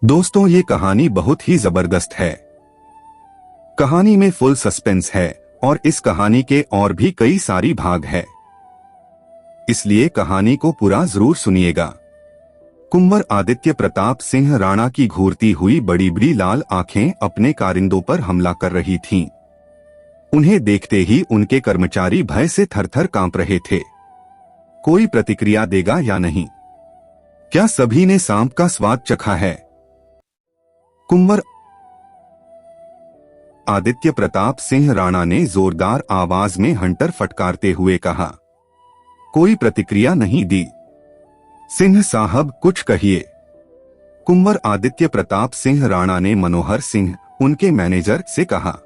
दोस्तों, ये कहानी बहुत ही जबरदस्त है। कहानी में फुल सस्पेंस है और इस कहानी के और भी कई सारी भाग है, इसलिए कहानी को पूरा जरूर सुनिएगा। कुंवर आदित्य प्रताप सिंह राणा की घूरती हुई बड़ी बड़ी लाल आंखें अपने कारिंदों पर हमला कर रही थीं। उन्हें देखते ही उनके कर्मचारी भय से थरथर कांप रहे थे। कोई प्रतिक्रिया देगा या नहीं? क्या सभी ने सांप का स्वाद चखा है? कुंवर आदित्य प्रताप सिंह राणा ने जोरदार आवाज में हंटर फटकारते हुए कहा। कोई प्रतिक्रिया नहीं दी। सिंह साहब, कुछ कहिए। कुंवर आदित्य प्रताप सिंह राणा ने मनोहर सिंह, उनके मैनेजर, से कहा।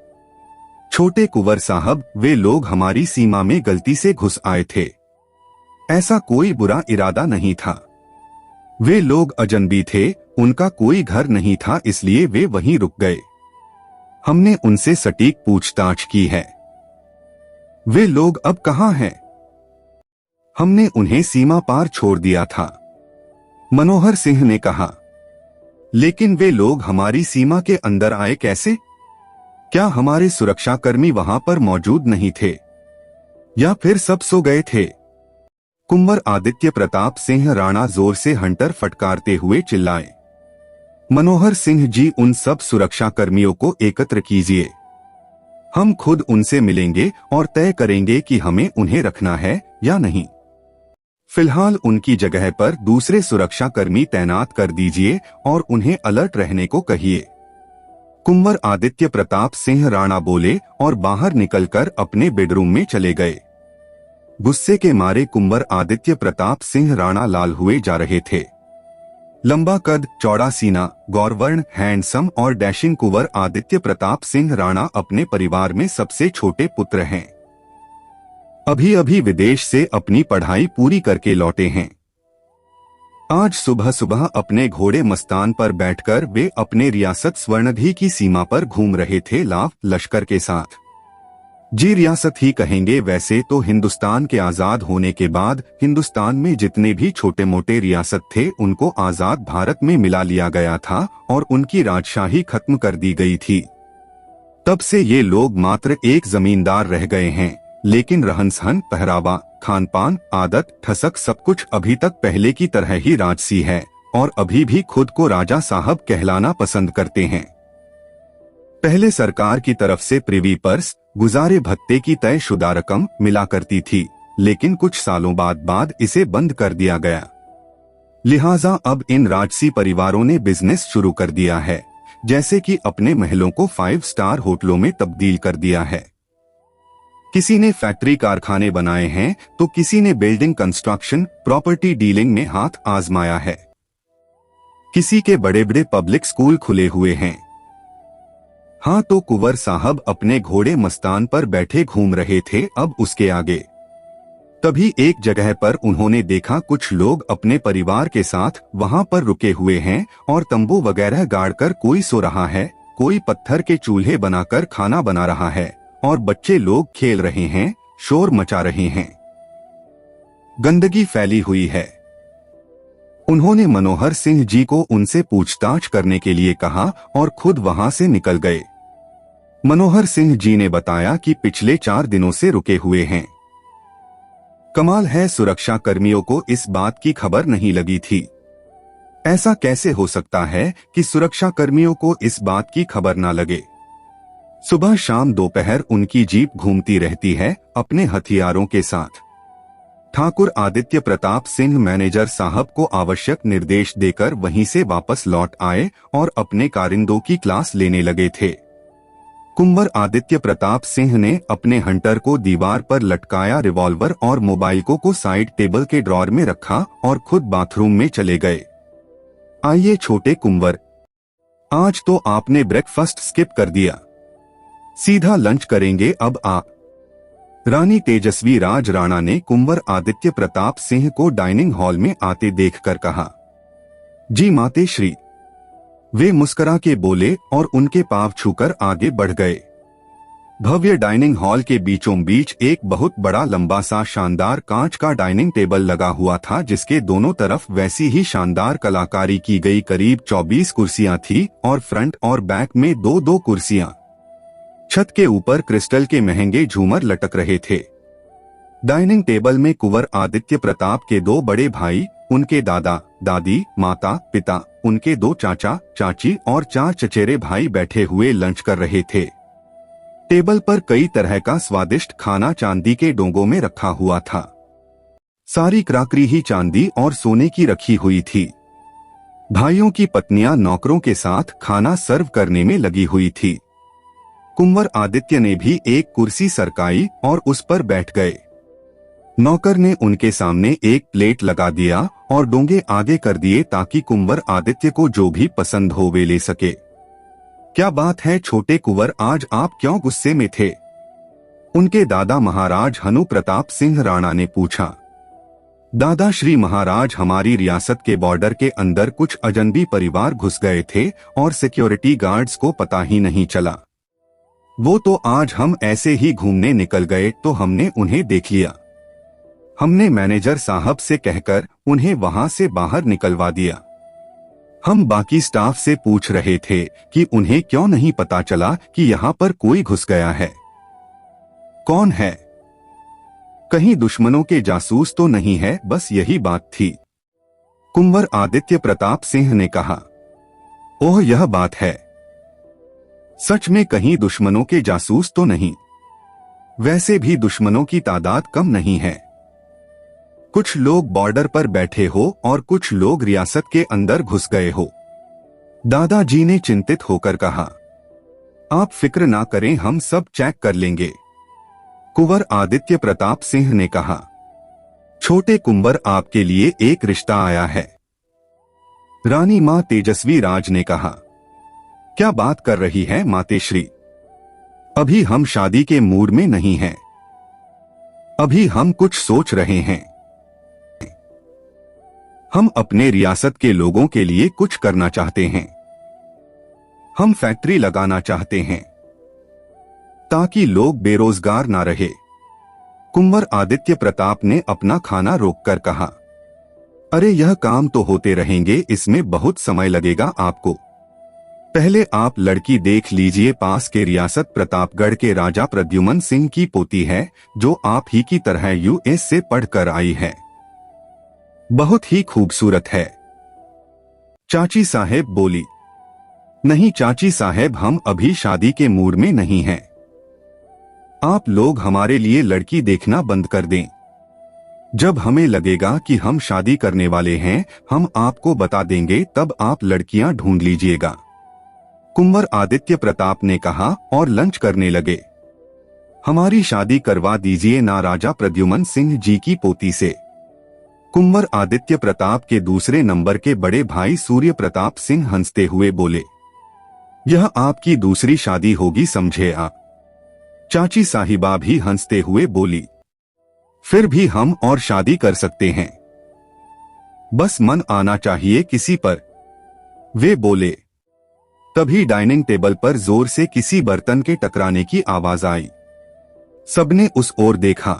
छोटे कुंवर साहब, वे लोग हमारी सीमा में गलती से घुस आए थे। ऐसा कोई बुरा इरादा नहीं था। वे लोग अजनबी थे, उनका कोई घर नहीं था, इसलिए वे वहीं रुक गए। हमने उनसे सटीक पूछताछ की है। वे लोग अब कहां हैं? हमने उन्हें सीमा पार छोड़ दिया था, मनोहर सिंह ने कहा। लेकिन वे लोग हमारी सीमा के अंदर आए कैसे? क्या हमारे सुरक्षाकर्मी वहां पर मौजूद नहीं थे, या फिर सब सो गए थे? कुंवर आदित्य प्रताप सिंह राणा जोर से हंटर फटकारते हुए चिल्लाए। मनोहर सिंह जी, उन सब सुरक्षा कर्मियों को एकत्र कीजिए। हम खुद उनसे मिलेंगे और तय करेंगे कि हमें उन्हें रखना है या नहीं। फिलहाल उनकी जगह पर दूसरे सुरक्षा कर्मी तैनात कर दीजिए और उन्हें अलर्ट रहने को कहिए। कुंवर आदित्य प्रताप सिंह राणा बोले और बाहर निकलकर अपने बेडरूम में चले गए। गुस्से के मारे कुंवर आदित्य प्रताप सिंह राणा लाल हुए जा रहे थे। लंबा कद, चौड़ा सीना, गौरवर्ण, हैंडसम और डैशिंग कुंवर आदित्य प्रताप सिंह राणा अपने परिवार में सबसे छोटे पुत्र हैं। अभी अभी विदेश से अपनी पढ़ाई पूरी करके लौटे हैं। आज सुबह सुबह अपने घोड़े मस्तान पर बैठकर वे अपने रियासत स्वर्णधी की सीमा पर घूम रहे थे, लाव लश्कर के साथ। जी रियासत ही कहेंगे, वैसे तो हिंदुस्तान के आजाद होने के बाद हिंदुस्तान में जितने भी छोटे मोटे रियासत थे उनको आजाद भारत में मिला लिया गया था और उनकी राजशाही खत्म कर दी गई थी। तब से ये लोग मात्र एक जमींदार रह गए हैं, लेकिन रहन सहन, पहरावा, खान पान, आदत, ठसक सब कुछ अभी तक पहले की तरह ही राजसी है और अभी भी खुद को राजा साहब कहलाना पसंद करते हैं। पहले सरकार की तरफ से प्रिवी पर्स, गुजारे भत्ते की तयशुदा रकम मिला करती थी, लेकिन कुछ सालों बाद इसे बंद कर दिया गया। लिहाजा अब इन राजसी परिवारों ने बिजनेस शुरू कर दिया है, जैसे कि अपने महलों को 5 स्टार होटलों में तब्दील कर दिया है। किसी ने फैक्ट्री कारखाने बनाए हैं तो किसी ने बिल्डिंग कंस्ट्रक्शन, प्रॉपर्टी डीलिंग में हाथ आजमाया है। किसी के बड़े बड़े पब्लिक स्कूल खुले हुए हैं। हाँ, तो कुंवर साहब अपने घोड़े मस्तान पर बैठे घूम रहे थे अब उसके आगे। तभी एक जगह पर उन्होंने देखा कुछ लोग अपने परिवार के साथ वहां पर रुके हुए हैं और तंबू वगैरह गाड़कर कोई सो रहा है, कोई पत्थर के चूल्हे बनाकर खाना बना रहा है और बच्चे लोग खेल रहे हैं, शोर मचा रहे हैं। गंदगी फैली हुई है। उन्होंने मनोहर सिंह जी को उनसे पूछताछ करने के लिए कहा और खुद वहां से निकल गए। मनोहर सिंह जी ने बताया कि पिछले 4 दिनों से रुके हुए हैं। कमाल है, सुरक्षा कर्मियों को इस बात की खबर नहीं लगी थी। ऐसा कैसे हो सकता है कि सुरक्षा कर्मियों को इस बात की खबर ना लगे? सुबह शाम दोपहर उनकी जीप घूमती रहती है अपने हथियारों के साथ। ठाकुर आदित्य प्रताप सिंह मैनेजर साहब को आवश्यक निर्देश देकर वहीं से वापस लौट आए और अपने कारिंदों की क्लास लेने लगे थे। कुंवर आदित्य प्रताप सिंह ने अपने हंटर को दीवार पर लटकाया, रिवॉल्वर और मोबाइल को साइड टेबल के ड्रॉर में रखा और खुद बाथरूम में चले गए। आइए छोटे कुंवर, आज तो आपने ब्रेकफास्ट स्किप कर दिया, सीधा लंच करेंगे अब आप। रानी तेजस्वी राज राणा ने कुंवर आदित्य प्रताप सिंह को डाइनिंग हॉल में आते देखकर कहा। जी मातेश्री, वे मुस्कुरा के बोले और उनके पांव छूकर आगे बढ़ गए। भव्य डाइनिंग हॉल के बीचों बीच एक बहुत बड़ा लंबा सा शानदार कांच का डाइनिंग टेबल लगा हुआ था, जिसके दोनों तरफ वैसी ही शानदार कलाकारी की गई करीब 24 कुर्सियां थी और फ्रंट और बैक में दो दो कुर्सियां। छत के ऊपर क्रिस्टल के महंगे झूमर लटक रहे थे। डाइनिंग टेबल में कुंवर आदित्य प्रताप के दो बड़े भाई, उनके दादा दादी, माता पिता, उनके दो चाचा चाची और 4 चचेरे भाई बैठे हुए लंच कर रहे थे। टेबल पर कई तरह का स्वादिष्ट खाना चांदी के डोंगों में रखा हुआ था। सारी क्राकरी ही चांदी और सोने की रखी हुई थी। भाइयों की पत्नियां नौकरों के साथ खाना सर्व करने में लगी हुई थी। कुंवर आदित्य ने भी एक कुर्सी सरकाई और उस पर बैठ गए। नौकर ने उनके सामने एक प्लेट लगा दिया और डोंगे आगे कर दिए ताकि कुंवर आदित्य को जो भी पसंद हो वे ले सके। क्या बात है छोटे कुंवर, आज आप क्यों गुस्से में थे? उनके दादा महाराज हनु प्रताप सिंह राणा ने पूछा। दादा श्री महाराज, हमारी रियासत के बॉर्डर के अंदर कुछ अजनबी परिवार घुस गए थे और सिक्योरिटी गार्ड्स को पता ही नहीं चला। वो तो आज हम ऐसे ही घूमने निकल गए तो हमने उन्हें देख लिया। हमने मैनेजर साहब से कहकर उन्हें वहां से बाहर निकलवा दिया। हम बाकी स्टाफ से पूछ रहे थे कि उन्हें क्यों नहीं पता चला कि यहाँ पर कोई घुस गया है। कौन है? कहीं दुश्मनों के जासूस तो नहीं है? बस यही बात थी। कुंवर आदित्य प्रताप सिंह ने कहा। ओह, यह बात है। सच में कहीं दुश्मनों के जासूस तो नहीं। वैसे भी दुश्मनों की तादाद कम नहीं है। कुछ लोग बॉर्डर पर बैठे हो और कुछ लोग रियासत के अंदर घुस गए हो। दादाजी ने चिंतित होकर कहा। आप फिक्र ना करें, हम सब चेक कर लेंगे। कुंवर आदित्य प्रताप सिंह ने कहा। छोटे कुंवर, आपके लिए एक रिश्ता आया है। रानी मां तेजस्वी राज ने कहा। क्या बात कर रही है मातेश्री? अभी हम शादी के मूड में नहीं हैं। अभी हम कुछ सोच रहे हैं। हम अपने रियासत के लोगों के लिए कुछ करना चाहते हैं। हम फैक्ट्री लगाना चाहते हैं ताकि लोग बेरोजगार ना रहे। कुंवर आदित्य प्रताप ने अपना खाना रोककर कहा। अरे, यह काम तो होते रहेंगे, इसमें बहुत समय लगेगा आपको। पहले आप लड़की देख लीजिए। पास के रियासत प्रतापगढ़ के राजा प्रद्युमन सिंह की पोती है, जो आप ही की तरह यूएस से पढ़कर आई है। बहुत ही खूबसूरत है। चाची साहेब बोली। नहीं चाची साहेब, हम अभी शादी के मूड में नहीं हैं। आप लोग हमारे लिए लड़की देखना बंद कर दें। जब हमें लगेगा कि हम शादी करने वाले हैं, हम आपको बता देंगे, तब आप लड़कियां ढूंढ लीजिएगा। कुंवर आदित्य प्रताप ने कहा और लंच करने लगे। हमारी शादी करवा दीजिए ना राजा प्रद्युमन सिंह जी की पोती से। कुंवर आदित्य प्रताप के दूसरे नंबर के बड़े भाई सूर्य प्रताप सिंह हंसते हुए बोले। यह आपकी दूसरी शादी होगी, समझे आप? चाची साहिबा भी हंसते हुए बोली। फिर भी हम और शादी कर सकते हैं, बस मन आना चाहिए किसी पर, वे बोले। तभी डाइनिंग टेबल पर जोर से किसी बर्तन के टकराने की आवाज आई। सबने उस ओर देखा।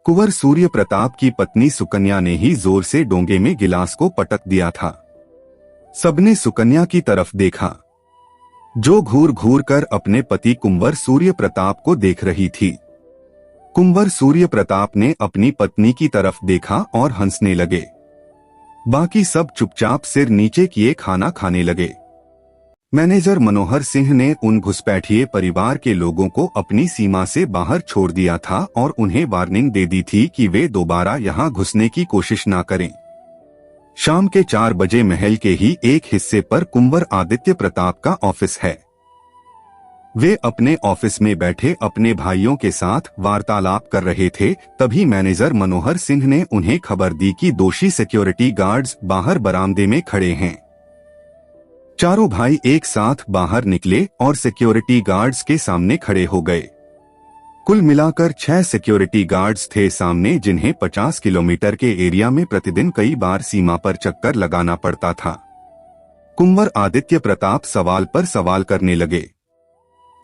कुंवर सूर्य प्रताप की पत्नी सुकन्या ने ही जोर से डोंगे में गिलास को पटक दिया था। सबने सुकन्या की तरफ देखा, जो घूर घूर कर अपने पति कुंवर सूर्य प्रताप को देख रही थी। कुंवर सूर्य प्रताप ने अपनी पत्नी की तरफ देखा और हंसने लगे। बाकी सब चुपचाप सिर नीचे किए खाना खाने लगे। मैनेजर मनोहर सिंह ने उन घुसपैठिए परिवार के लोगों को अपनी सीमा से बाहर छोड़ दिया था और उन्हें वार्निंग दे दी थी कि वे दोबारा यहां घुसने की कोशिश ना करें। शाम के 4 बजे महल के ही एक हिस्से पर कुंवर आदित्य प्रताप का ऑफिस है। वे अपने ऑफिस में बैठे अपने भाइयों के साथ वार्तालाप कर रहे थे। तभी मैनेजर मनोहर सिंह ने उन्हें खबर दी कि दोषी सिक्योरिटी गार्ड्स बाहर बरामदे में खड़े हैं। चारों भाई एक साथ बाहर निकले और सिक्योरिटी गार्ड्स के सामने खड़े हो गए। कुल मिलाकर 6 सिक्योरिटी गार्ड्स थे सामने, जिन्हें 50 किलोमीटर के एरिया में प्रतिदिन कई बार सीमा पर चक्कर लगाना पड़ता था। कुंवर आदित्य प्रताप सवाल पर सवाल करने लगे।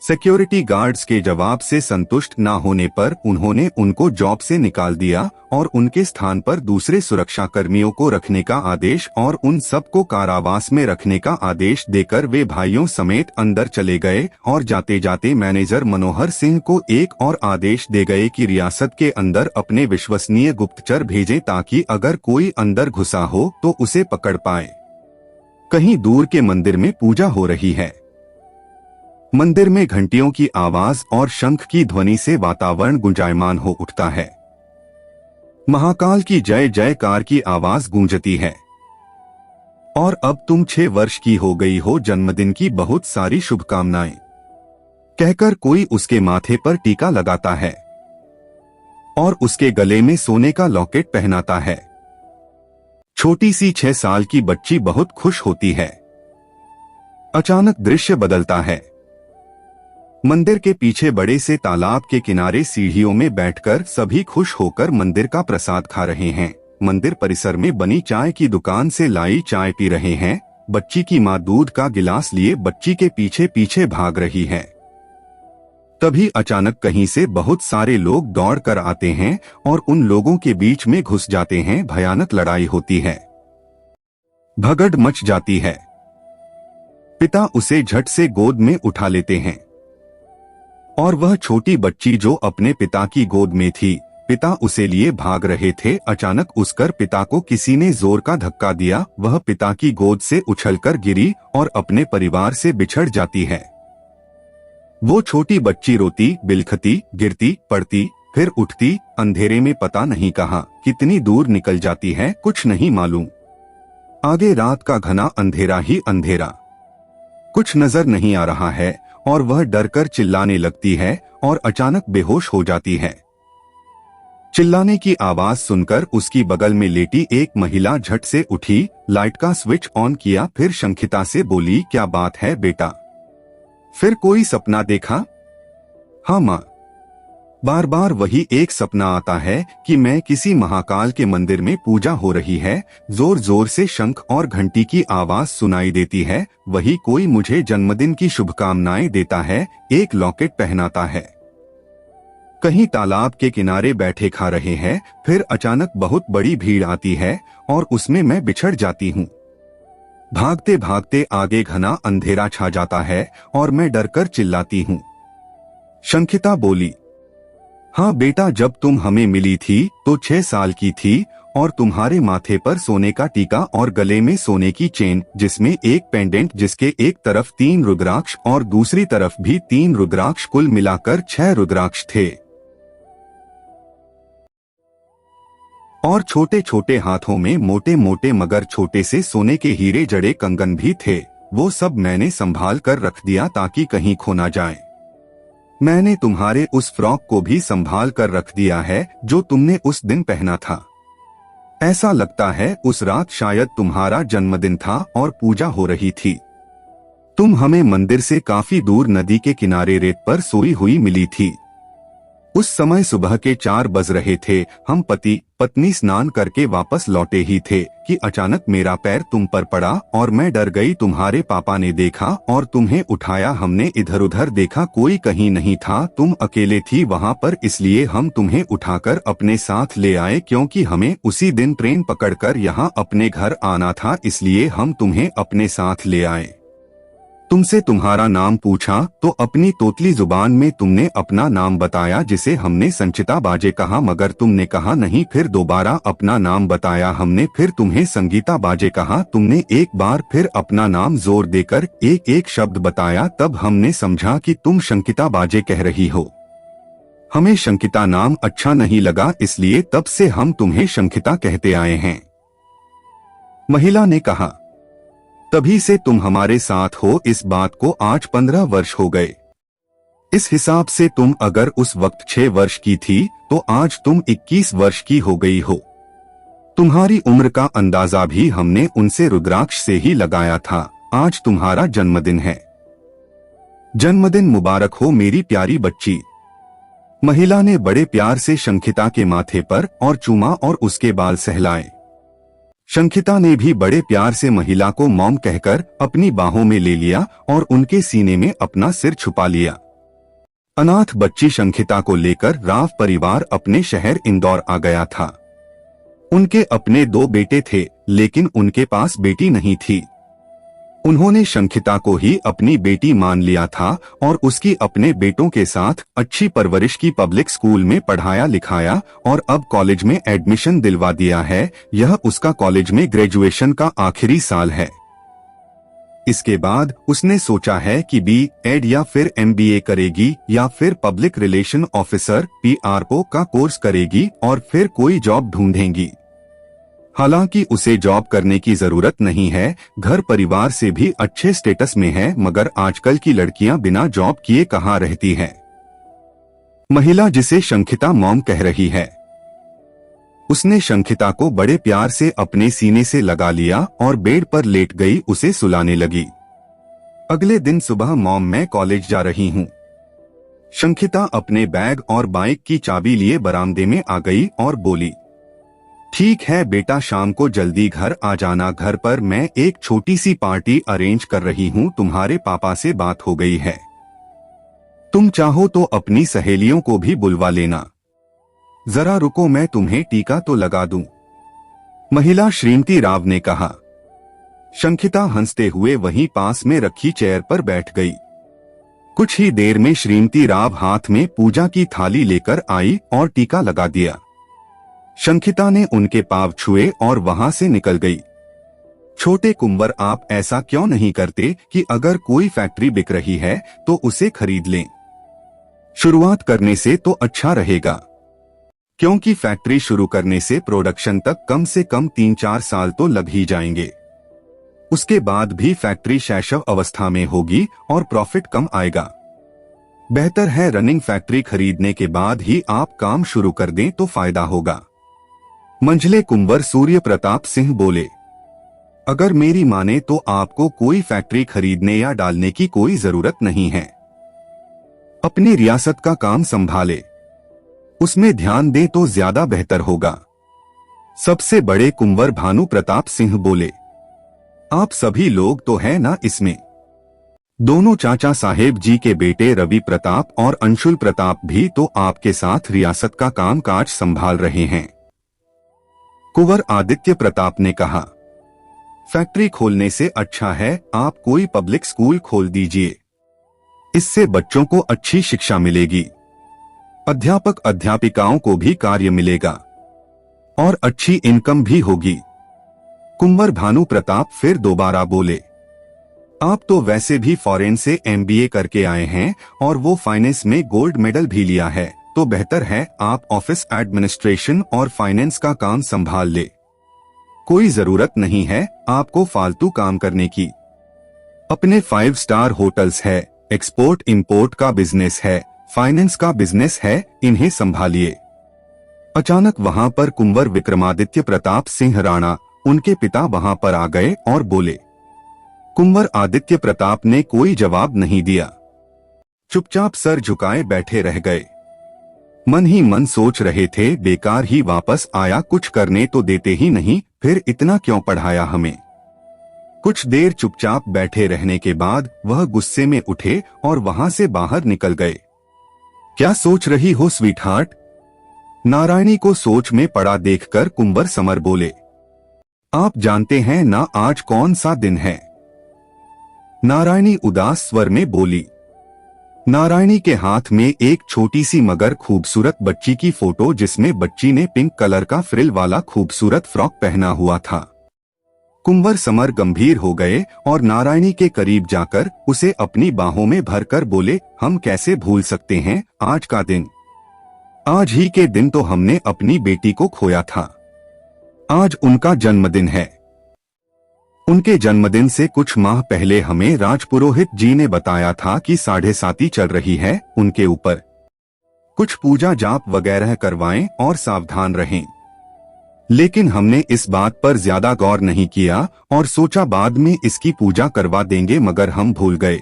सिक्योरिटी गार्ड्स के जवाब से संतुष्ट न होने पर उन्होंने उनको जॉब से निकाल दिया और उनके स्थान पर दूसरे सुरक्षा कर्मियों को रखने का आदेश और उन सबको कारावास में रखने का आदेश देकर वे भाइयों समेत अंदर चले गए और जाते जाते मैनेजर मनोहर सिंह को एक और आदेश दे गए कि रियासत के अंदर अपने विश्वसनीय गुप्तचर भेजें ताकि अगर कोई अंदर घुसा हो तो उसे पकड़ पाए। कहीं दूर के मंदिर में पूजा हो रही है। मंदिर में घंटियों की आवाज और शंख की ध्वनि से वातावरण गुंजायमान हो उठता है। महाकाल की जय जयकार की आवाज गूंजती है। और अब तुम 6 वर्ष की हो गई हो, जन्मदिन की बहुत सारी शुभकामनाएं कहकर कोई उसके माथे पर टीका लगाता है और उसके गले में सोने का लॉकेट पहनाता है। छोटी सी 6 साल की बच्ची बहुत खुश होती है। अचानक दृश्य बदलता है। मंदिर के पीछे बड़े से तालाब के किनारे सीढ़ियों में बैठकर सभी खुश होकर मंदिर का प्रसाद खा रहे हैं। मंदिर परिसर में बनी चाय की दुकान से लाई चाय पी रहे हैं। बच्ची की माँ दूध का गिलास लिए बच्ची के पीछे पीछे भाग रही है। तभी अचानक कहीं से बहुत सारे लोग दौड़ कर आते हैं और उन लोगों के बीच में घुस जाते हैं। भयानक लड़ाई होती है। भगड़ मच जाती है। पिता उसे झट से गोद में उठा लेते हैं और वह छोटी बच्ची जो अपने पिता की गोद में थी, पिता उसे लिए भाग रहे थे, अचानक उसकर पिता को किसी ने जोर का धक्का दिया। वह पिता की गोद से उछलकर गिरी और अपने परिवार से बिछड़ जाती है। वो छोटी बच्ची रोती, बिलखती, गिरती, पड़ती, फिर उठती, अंधेरे में पता नहीं कहां कितनी दूर निकल जाती है, कुछ नहीं मालूम। आगे रात का घना अंधेरा ही अंधेरा, कुछ नजर नहीं आ रहा है और वह डरकर चिल्लाने लगती है और अचानक बेहोश हो जाती है। चिल्लाने की आवाज सुनकर उसकी बगल में लेटी एक महिला झट से उठी, लाइट का स्विच ऑन किया, फिर शंखिता से बोली, क्या बात है बेटा, फिर कोई सपना देखा? हाँ माँ, बार बार वही एक सपना आता है कि मैं किसी महाकाल के मंदिर में पूजा हो रही है, जोर जोर से शंख और घंटी की आवाज सुनाई देती है, वही कोई मुझे जन्मदिन की शुभकामनाएं देता है, एक लॉकेट पहनाता है। कहीं तालाब के किनारे बैठे खा रहे हैं, फिर अचानक बहुत बड़ी भीड़ आती है और उसमें मैं बिछड़ जाती हूँ। भागते भागते आगे घना अंधेरा छा जाता है और मैं डरकर चिल्लाती हूँ। शंखिता बोली, हाँ बेटा, जब तुम हमें मिली थी तो 6 साल की थी और तुम्हारे माथे पर सोने का टीका और गले में सोने की चेन, जिसमें एक पेंडेंट जिसके एक तरफ 3 रुद्राक्ष और दूसरी तरफ भी 3 रुद्राक्ष, कुल मिलाकर 6 रुद्राक्ष थे। और छोटे छोटे हाथों में मोटे मोटे मगर छोटे से सोने के हीरे जड़े कंगन भी थे। वो सब मैंने संभाल कर रख दिया ताकि कहीं खो ना जाए। मैंने तुम्हारे उस फ्रॉक को भी संभाल कर रख दिया है जो तुमने उस दिन पहना था। ऐसा लगता है उस रात शायद तुम्हारा जन्मदिन था और पूजा हो रही थी। तुम हमें मंदिर से काफी दूर नदी के किनारे रेत पर सोई हुई मिली थी। उस समय सुबह के 4 बज रहे थे। हम पति पत्नी स्नान करके वापस लौटे ही थे कि अचानक मेरा पैर तुम पर पड़ा और मैं डर गई। तुम्हारे पापा ने देखा और तुम्हें उठाया। हमने इधर उधर देखा, कोई कहीं नहीं था, तुम अकेले थी वहाँ पर, इसलिए हम तुम्हें उठाकर अपने साथ ले आए, क्योंकि हमें उसी दिन ट्रेन पकड़कर यहाँ अपने घर आना था, इसलिए हम तुम्हें अपने साथ ले आए। तुमसे तुम्हारा नाम पूछा तो अपनी तोतली जुबान में तुमने अपना नाम बताया, जिसे हमने संचिता बाजे कहा, मगर तुमने कहा नहीं। फिर दोबारा अपना नाम बताया हमने, फिर तुम्हें संगीता बाजे कहा। तुमने एक बार फिर अपना नाम जोर देकर एक एक शब्द बताया, तब हमने समझा कि तुम शंकिता बाजे कह रही हो। हमें शंकिता नाम अच्छा नहीं लगा, इसलिए तब से हम तुम्हें शंकिता कहते आए हैं। महिला ने कहा, तभी से तुम हमारे साथ हो, इस बात को आज 15 वर्ष हो गए। इस हिसाब से तुम अगर उस वक्त 6 वर्ष की थी तो आज तुम 21 वर्ष की हो गई हो। तुम्हारी उम्र का अंदाजा भी हमने उनसे रुद्राक्ष से ही लगाया था। आज तुम्हारा जन्मदिन है। जन्मदिन मुबारक हो मेरी प्यारी बच्ची। महिला ने बड़े प्यार से शंखिता के माथे पर और चूमा और उसके बाल सहलाए। शंखिता ने भी बड़े प्यार से महिला को मॉम कहकर अपनी बाहों में ले लिया और उनके सीने में अपना सिर छुपा लिया। अनाथ बच्ची शंखिता को लेकर राव परिवार अपने शहर इंदौर आ गया था। उनके अपने 2 बेटे थे, लेकिन उनके पास बेटी नहीं थी। उन्होंने शंखिता को ही अपनी बेटी मान लिया था और उसकी अपने बेटों के साथ अच्छी परवरिश की पब्लिक स्कूल में पढ़ाया लिखाया और अब कॉलेज में एडमिशन दिलवा दिया है। यह उसका कॉलेज में ग्रेजुएशन का आखिरी साल है। इसके बाद उसने सोचा है कि B.Ed या फिर MBA करेगी या फिर पब्लिक रिलेशन ऑफिसर PRO का कोर्स करेगी और फिर कोई जॉब ढूंढेंगी। हालांकि उसे जॉब करने की जरूरत नहीं है, घर परिवार से भी अच्छे स्टेटस में है, मगर आजकल की लड़कियां बिना जॉब किए कहाँ रहती हैं। महिला जिसे शंखिता मॉम कह रही है, उसने शंखिता को बड़े प्यार से अपने सीने से लगा लिया और बेड पर लेट गई उसे सुलाने लगी। अगले दिन सुबह, मॉम मैं कॉलेज जा रही हूँ। शंखिता अपने बैग और बाइक की चाबी लिए बरामदे में आ गई और बोली, ठीक है बेटा, शाम को जल्दी घर आ जाना। घर पर मैं एक छोटी सी पार्टी अरेंज कर रही हूँ, तुम्हारे पापा से बात हो गई है। तुम चाहो तो अपनी सहेलियों को भी बुलवा लेना। जरा रुको, मैं तुम्हें टीका तो लगा दूं। महिला श्रीमती राव ने कहा। शंखिता हंसते हुए वहीं पास में रखी चेयर पर बैठ गई। कुछ ही देर में श्रीमती राव हाथ में पूजा की थाली लेकर आई और टीका लगा दिया। शंखिता ने उनके पांव छुए और वहां से निकल गई। छोटे कुंवर, आप ऐसा क्यों नहीं करते कि अगर कोई फैक्ट्री बिक रही है तो उसे खरीद लें। शुरुआत करने से तो अच्छा रहेगा, क्योंकि फैक्ट्री शुरू करने से प्रोडक्शन तक कम से कम 3-4 साल तो लग ही जाएंगे। उसके बाद भी फैक्ट्री शैशव अवस्था में होगी और प्रॉफिट कम आएगा। बेहतर है रनिंग फैक्ट्री खरीदने के बाद ही आप काम शुरू कर दें तो फायदा होगा। मंझले कुंवर सूर्य प्रताप सिंह बोले, अगर मेरी माने तो आपको कोई फैक्ट्री खरीदने या डालने की कोई जरूरत नहीं है। अपनी रियासत का काम संभाले, उसमें ध्यान दे तो ज्यादा बेहतर होगा। सबसे बड़े कुंवर भानु प्रताप सिंह बोले, आप सभी लोग तो है ना इसमें। दोनों चाचा साहेब जी के बेटे रवि प्रताप और अंशुल प्रताप भी तो आपके साथ रियासत का कामकाज संभाल रहे हैं। कुंवर आदित्य प्रताप ने कहा, फैक्ट्री खोलने से अच्छा है आप कोई पब्लिक स्कूल खोल दीजिए। इससे बच्चों को अच्छी शिक्षा मिलेगी, अध्यापक अध्यापिकाओं को भी कार्य मिलेगा और अच्छी इनकम भी होगी। कुंवर भानु प्रताप फिर दोबारा बोले, आप तो वैसे भी फॉरेन से MBA करके आए हैं और वो फाइनेंस में गोल्ड मेडल भी लिया है, तो बेहतर है आप ऑफिस एडमिनिस्ट्रेशन और फाइनेंस का काम संभाल ले। कोई जरूरत नहीं है आपको फालतू काम करने की। अपने 5 स्टार होटल्स है, एक्सपोर्ट इंपोर्ट का बिजनेस है, फाइनेंस का बिजनेस है, इन्हें संभालिए। अचानक वहां पर कुंवर विक्रमादित्य प्रताप सिंह राणा, उनके पिता वहां पर आ गए और बोले। कुंवर आदित्य प्रताप ने कोई जवाब नहीं दिया, चुपचाप सर झुकाए बैठे रह गए। मन ही मन सोच रहे थे, बेकार ही वापस आया, कुछ करने तो देते ही नहीं, फिर इतना क्यों पढ़ाया हमें। कुछ देर चुपचाप बैठे रहने के बाद वह गुस्से में उठे और वहां से बाहर निकल गए। क्या सोच रही हो स्वीटहार्ट? नारायणी को सोच में पड़ा देखकर कुंवर समर बोले, आप जानते हैं ना आज कौन सा दिन है? नारायणी उदास स्वर में बोली। नारायणी के हाथ में एक छोटी सी मगर खूबसूरत बच्ची की फोटो, जिसमें बच्ची ने पिंक कलर का फ्रिल वाला खूबसूरत फ्रॉक पहना हुआ था। कुंवर समर गंभीर हो गए और नारायणी के करीब जाकर उसे अपनी बाहों में भरकर बोले, हम कैसे भूल सकते हैं आज का दिन। आज ही के दिन तो हमने अपनी बेटी को खोया था। आज उनका जन्मदिन है। उनके जन्मदिन से कुछ माह पहले हमें राजपुरोहित जी ने बताया था कि 7.5 चल रही है उनके ऊपर। कुछ पूजा जाप वगैरह करवाएं और सावधान रहें। लेकिन हमने इस बात पर ज्यादा गौर नहीं किया और सोचा बाद में इसकी पूजा करवा देंगे, मगर हम भूल गए।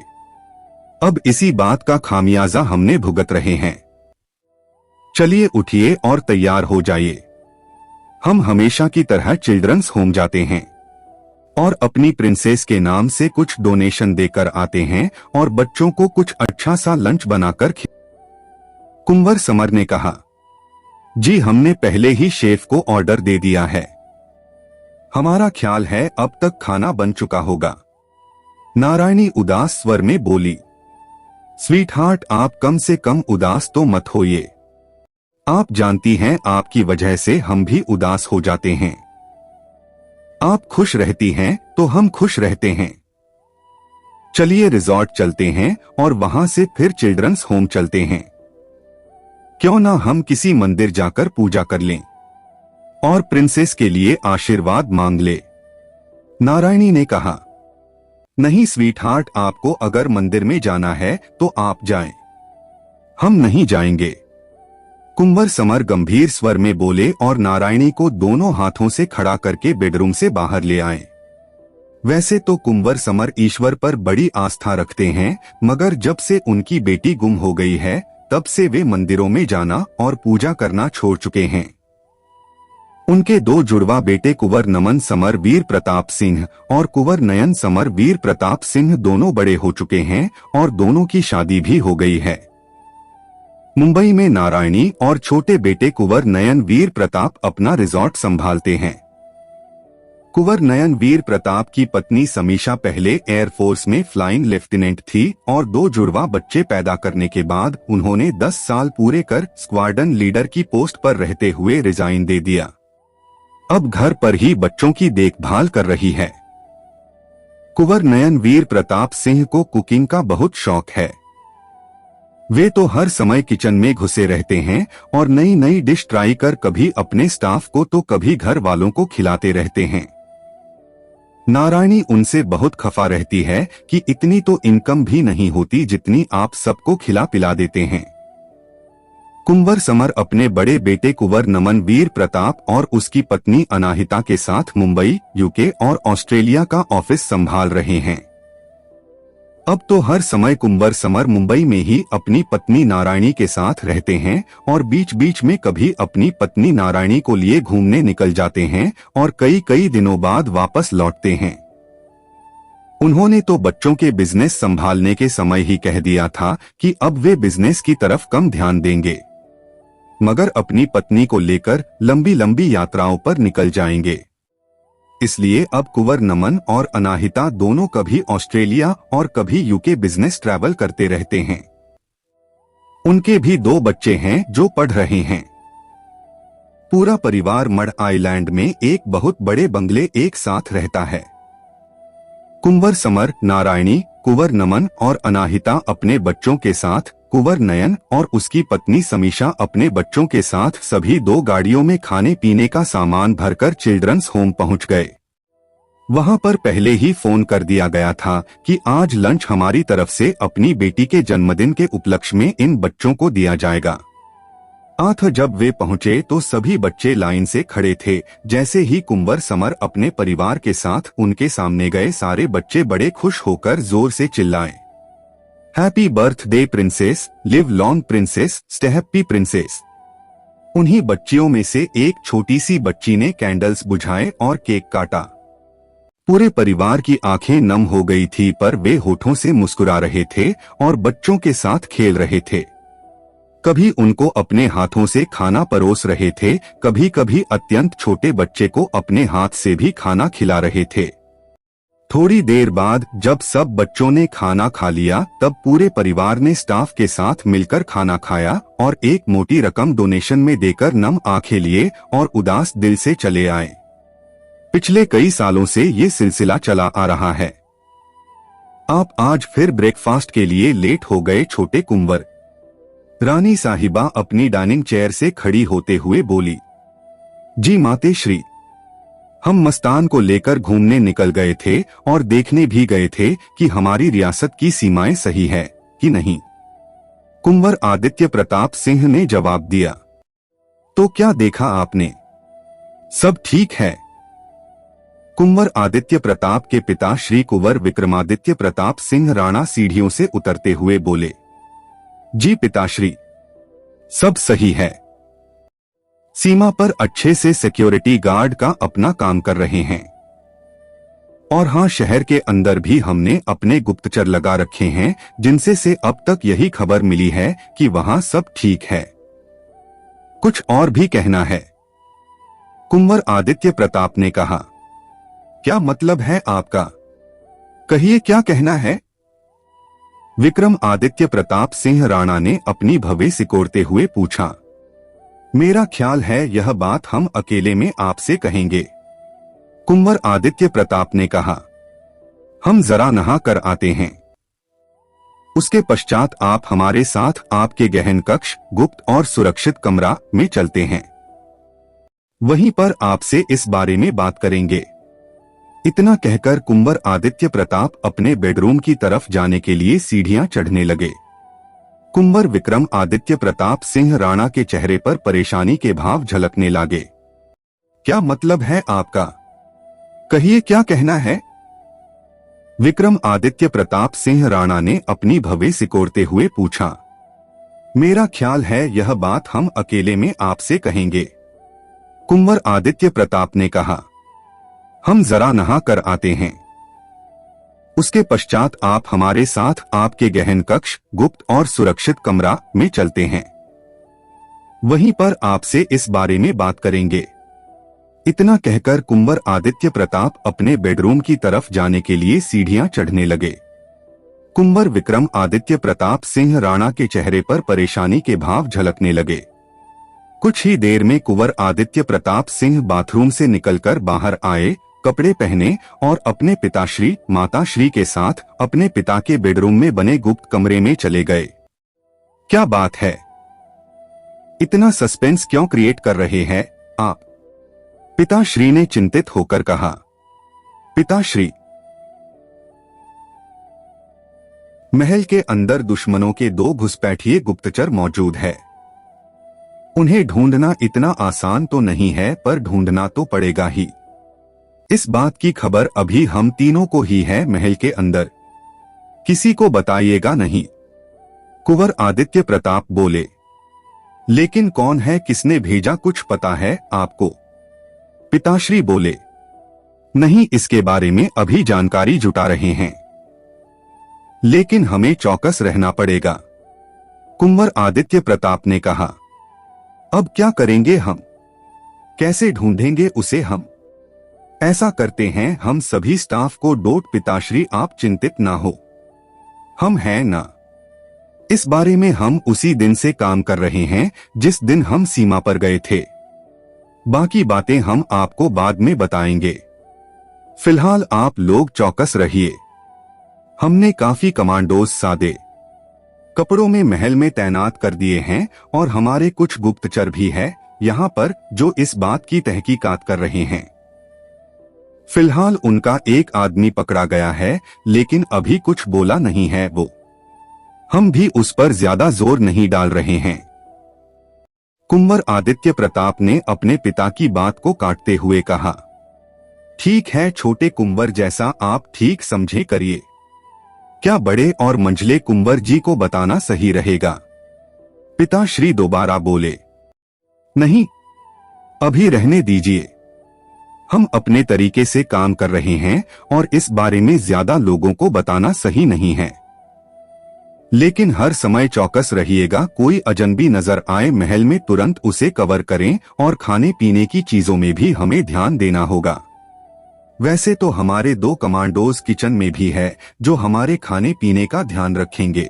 अब इसी बात का खामियाजा हमने भुगत रहे हैं। चलिए उठिए और तैयार हो जाइए। हम हमेशा की तरह चिल्ड्रंस होम जाते हैं और अपनी प्रिंसेस के नाम से कुछ डोनेशन देकर आते हैं और बच्चों को कुछ अच्छा सा लंच बनाकर कुंवर समर ने कहा, जी हमने पहले ही शेफ को ऑर्डर दे दिया है। हमारा ख्याल है अब तक खाना बन चुका होगा। नारायणी उदास स्वर में बोली, स्वीट हार्ट आप कम से कम उदास तो मत होइए। आप जानती हैं आपकी वजह से हम भी उदास हो जाते हैं। आप खुश रहती हैं तो हम खुश रहते हैं। चलिए रिजॉर्ट चलते हैं और वहां से फिर चिल्ड्रंस होम चलते हैं। क्यों ना हम किसी मंदिर जाकर पूजा कर लें और प्रिंसेस के लिए आशीर्वाद मांग ले। नारायणी ने कहा, नहीं स्वीट हार्ट, आपको अगर मंदिर में जाना है तो आप जाएं, हम नहीं जाएंगे। कुंवर समर गंभीर स्वर में बोले और नारायणी को दोनों हाथों से खड़ा करके बेडरूम से बाहर ले आए। वैसे तो कुंवर समर ईश्वर पर बड़ी आस्था रखते हैं, मगर जब से उनकी बेटी गुम हो गई है तब से वे मंदिरों में जाना और पूजा करना छोड़ चुके हैं। उनके दो जुड़वा बेटे कुंवर नमन समर वीर प्रताप सिंह और कुंवर नयन समर वीर प्रताप सिंह दोनों बड़े हो चुके हैं और दोनों की शादी भी हो गई है। मुंबई में नारायणी और छोटे बेटे कुंवर नयन वीर प्रताप अपना रिजॉर्ट संभालते हैं। कुंवर नयन वीर प्रताप की पत्नी समीक्षा पहले एयरफोर्स में फ्लाइंग लेफ्टिनेंट थी और दो जुड़वा बच्चे पैदा करने के बाद उन्होंने 10 साल पूरे कर स्क्वाड्रन लीडर की पोस्ट पर रहते हुए रिजाइन दे दिया। अब घर पर ही बच्चों की देखभाल कर रही है। कुंवर नयन वीर प्रताप सिंह को कुकिंग का बहुत शौक है। वे तो हर समय किचन में घुसे रहते हैं और नई नई डिश ट्राई कर कभी अपने स्टाफ को तो कभी घर वालों को खिलाते रहते हैं। नारायणी उनसे बहुत खफा रहती है कि इतनी तो इनकम भी नहीं होती जितनी आप सबको खिला पिला देते हैं। कुंवर समर अपने बड़े बेटे कुंवर नमन वीर प्रताप और उसकी पत्नी अनाहिता के साथ मुंबई, यूके और ऑस्ट्रेलिया का ऑफिस संभाल रहे हैं। अब तो हर समय कुंवर समर मुंबई में ही अपनी पत्नी नारायणी के साथ रहते हैं और बीच बीच में कभी अपनी पत्नी नारायणी को लिए घूमने निकल जाते हैं और कई कई दिनों बाद वापस लौटते हैं। उन्होंने तो बच्चों के बिजनेस संभालने के समय ही कह दिया था कि अब वे बिजनेस की तरफ कम ध्यान देंगे, मगर अपनी पत्नी को लेकर लंबी लंबी यात्राओं पर निकल जाएंगे। इसलिए अब कुंवर नमन और अनाहिता दोनों कभी ऑस्ट्रेलिया और कभी यूके बिजनेस ट्रैवल करते रहते हैं। उनके भी 2 बच्चे हैं जो पढ़ रहे हैं। पूरा परिवार मड आइलैंड में एक बहुत बड़े बंगले एक साथ रहता है। कुंवर समर, नारायणी, कुंवर नमन और अनाहिता अपने बच्चों के साथ, कुंवर नयन और उसकी पत्नी समीक्षा अपने बच्चों के साथ सभी 2 गाड़ियों में खाने पीने का सामान भरकर चिल्ड्रंस होम पहुंच गए। वहां पर पहले ही फोन कर दिया गया था कि आज लंच हमारी तरफ से अपनी बेटी के जन्मदिन के उपलक्ष्य में इन बच्चों को दिया जाएगा। जब वे पहुंचे तो सभी बच्चे लाइन से खड़े थे। जैसे ही कुंवर समर अपने परिवार के साथ उनके सामने गए, सारे बच्चे बड़े खुश होकर जोर से चिल्लाए, happy birthday princess, live long princess, stay happy princess. उन्हीं बच्चियों में से एक छोटी सी बच्ची ने कैंडल्स बुझाए और केक काटा। पूरे परिवार की आंखें नम हो गई थी, पर वे होठों से मुस्कुरा रहे थे और बच्चों के साथ खेल रहे थे। कभी उनको अपने हाथों से खाना परोस रहे थे, कभी कभी अत्यंत छोटे बच्चे को अपने हाथ से भी खाना खिला रहे थे। थोड़ी देर बाद जब सब बच्चों ने खाना खा लिया, तब पूरे परिवार ने स्टाफ के साथ मिलकर खाना खाया और एक मोटी रकम डोनेशन में देकर नम आंखें लिए और उदास दिल से चले आए। पिछले कई सालों से ये सिलसिला चला आ रहा है। आप आज फिर ब्रेकफास्ट के लिए लेट हो गए छोटे कुंवर। रानी साहिबा अपनी डाइनिंग चेयर से खड़ी होते हुए बोली, जी मातेश्री, हम मस्तान को लेकर घूमने निकल गए थे और देखने भी गए थे कि हमारी रियासत की सीमाएं सही है कि नहीं। कुंवर आदित्य प्रताप सिंह ने जवाब दिया, तो क्या देखा आपने? सब ठीक है। कुंवर आदित्य प्रताप के पिता श्री कुंवर विक्रमादित्य प्रताप सिंह राणा सीढ़ियों से उतरते हुए बोले, जी पिताश्री, सब सही है। सीमा पर अच्छे से सिक्योरिटी गार्ड का अपना काम कर रहे हैं और हाँ, शहर के अंदर भी हमने अपने गुप्तचर लगा रखे हैं, जिनसे से अब तक यही खबर मिली है कि वहाँ सब ठीक है। कुछ और भी कहना है? कुंवर आदित्य प्रताप ने कहा। क्या मतलब है आपका? कहिए, क्या कहना है? विक्रम आदित्य प्रताप सिंह राणा ने अपनी भवें सिकोड़ते हुए पूछा। मेरा ख्याल है यह बात हम अकेले में आपसे कहेंगे, कुंवर आदित्य प्रताप ने कहा। हम जरा नहा कर आते हैं, उसके पश्चात आप हमारे साथ आपके गहन कक्ष, गुप्त और सुरक्षित कमरा में चलते हैं। वहीं पर आपसे इस बारे में बात करेंगे। इतना कहकर कुंवर आदित्य प्रताप अपने बेडरूम की तरफ जाने के लिए सीढ़ियां चढ़ने लगे। कुंवर विक्रम आदित्य प्रताप सिंह राणा के चेहरे पर परेशानी के भाव झलकने लगे। क्या मतलब है आपका? कहिए, क्या कहना है? विक्रम आदित्य प्रताप सिंह राणा ने अपनी भवें सिकोड़ते हुए पूछा। मेरा ख्याल है यह बात हम अकेले में आपसे कहेंगे, कुंवर आदित्य प्रताप ने कहा। हम जरा नहा कर आते हैं, उसके पश्चात आप हमारे साथ आपके गहन कक्ष, गुप्त और सुरक्षित कमरा में चलते हैं। वहीं पर आपसे इस बारे में बात करेंगे। इतना कहकर कुंवर आदित्य प्रताप अपने बेडरूम की तरफ जाने के लिए सीढ़ियां चढ़ने लगे। कुंवर विक्रम आदित्य प्रताप सिंह राणा के चेहरे पर परेशानी के भाव झलकने लगे। कुछ ही देर में कुंवर आदित्य प्रताप सिंह बाथरूम से निकलकर बाहर आए, कपड़े पहने और अपने पिताश्री माताश्री के साथ अपने पिता के बेडरूम में बने गुप्त कमरे में चले गए। क्या बात है? इतना सस्पेंस क्यों क्रिएट कर रहे हैं आप? पिताश्री ने चिंतित होकर कहा। पिताश्री, महल के अंदर दुश्मनों के 2 घुसपैठिए गुप्तचर मौजूद है। उन्हें ढूंढना इतना आसान तो नहीं है, पर ढूंढना तो पड़ेगा ही। इस बात की खबर अभी हम तीनों को ही है महल के अंदर, किसी को बताइएगा नहीं, कुंवर आदित्य प्रताप बोले। लेकिन कौन है, किसने भेजा, कुछ पता है आपको? पिताश्री बोले। नहीं, इसके बारे में अभी जानकारी जुटा रहे हैं, लेकिन हमें चौकस रहना पड़ेगा, कुंवर आदित्य प्रताप ने कहा। अब क्या करेंगे हम? कैसे ढूंढेंगे उसे हम? ऐसा करते हैं, हम सभी स्टाफ को डोट। पिताश्री, आप चिंतित ना हो, हम हैं ना। इस बारे में हम उसी दिन से काम कर रहे हैं जिस दिन हम सीमा पर गए थे। बाकी बातें हम आपको बाद में बताएंगे। फिलहाल आप लोग चौकस रहिए। हमने काफी कमांडोज सादे कपड़ों में महल में तैनात कर दिए हैं और हमारे कुछ गुप्तचर भी हैं यहाँ पर जो इस बात की तहकीकात कर रहे हैं। फिलहाल उनका एक आदमी पकड़ा गया है, लेकिन अभी कुछ बोला नहीं है वो। हम भी उस पर ज्यादा जोर नहीं डाल रहे हैं। कुंवर आदित्य प्रताप ने अपने पिता की बात को काटते हुए कहा। ठीक है छोटे कुंवर, जैसा आप ठीक समझे करिए। क्या बड़े और मंझले कुंवर जी को बताना सही रहेगा? पिताश्री दोबारा बोले। नहीं, अभी रहने दीजिए, हम अपने तरीके से काम कर रहे हैं और इस बारे में ज्यादा लोगों को बताना सही नहीं है। लेकिन हर समय चौकस रहिएगा, कोई अजनबी नजर आए महल में तुरंत उसे कवर करें और खाने पीने की चीजों में भी हमें ध्यान देना होगा। वैसे तो हमारे 2 कमांडोज किचन में भी है जो हमारे खाने पीने का ध्यान रखेंगे,